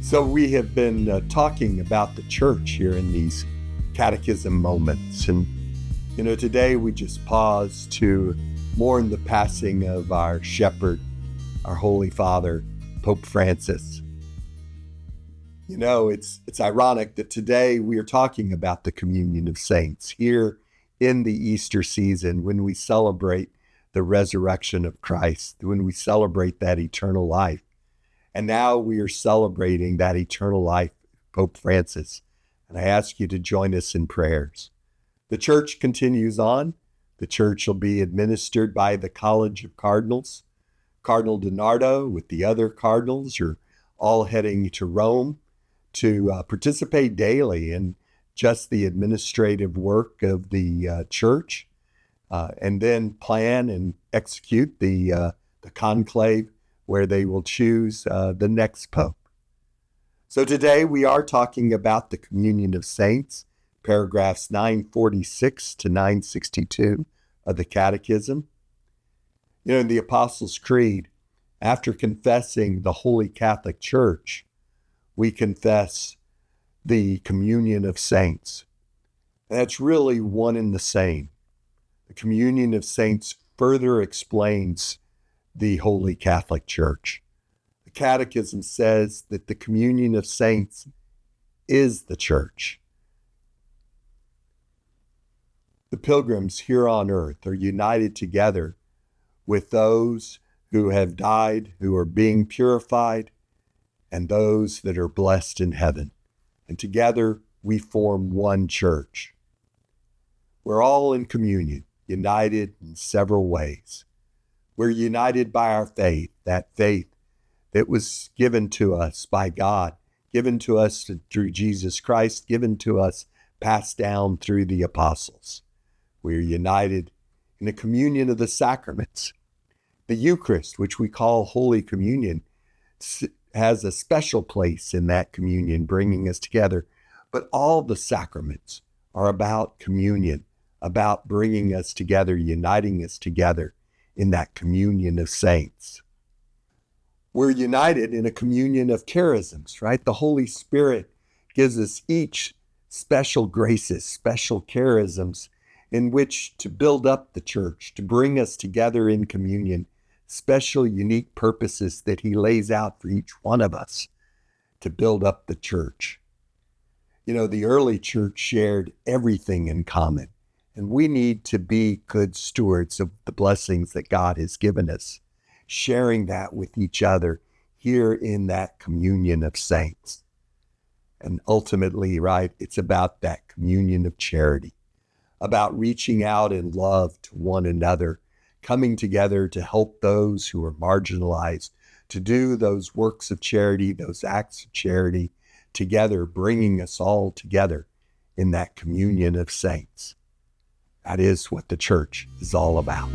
So we have been talking about the church here in these Catechism Moments. And, today we just pause to mourn the passing of our shepherd, our Holy Father, Pope Francis. It's ironic that today we are talking about the communion of saints here in the Easter season when we celebrate the resurrection of Christ, when we celebrate that eternal life. And now we are celebrating that eternal life, Pope Francis. And I ask you to join us in prayers. The church continues on. The church will be administered by the College of Cardinals. Cardinal DiNardo with the other cardinals are all heading to Rome to participate daily in just the administrative work of the church, and then plan and execute the conclave where they will choose the next pope. So today we are talking about the communion of saints, paragraphs 946 to 962 of the Catechism. In the Apostles' Creed, after confessing the Holy Catholic Church, we confess the communion of saints. That's really one and the same. The communion of saints further explains the Holy Catholic Church. The Catechism says that the communion of saints is the church. The pilgrims here on earth are united together with those who have died, who are being purified, and those that are blessed in heaven. And together we form one church. We're all in communion, united in several ways. We're united by our faith that was given to us by God, given to us through Jesus Christ, given to us, passed down through the apostles. We're united in the communion of the sacraments. The Eucharist, which we call Holy Communion, has a special place in that communion, bringing us together. But all the sacraments are about communion, about bringing us together, uniting us together in that communion of saints. We're united in a communion of charisms, right? The Holy Spirit gives us each special graces, special charisms in which to build up the church, to bring us together in communion, special, unique purposes that he lays out for each one of us to build up the church. The early church shared everything in common. And we need to be good stewards of the blessings that God has given us, sharing that with each other here in that communion of saints. And ultimately, right, it's about that communion of charity, about reaching out in love to one another, coming together to help those who are marginalized, to do those works of charity, those acts of charity together, bringing us all together in that communion of saints. That is what the church is all about.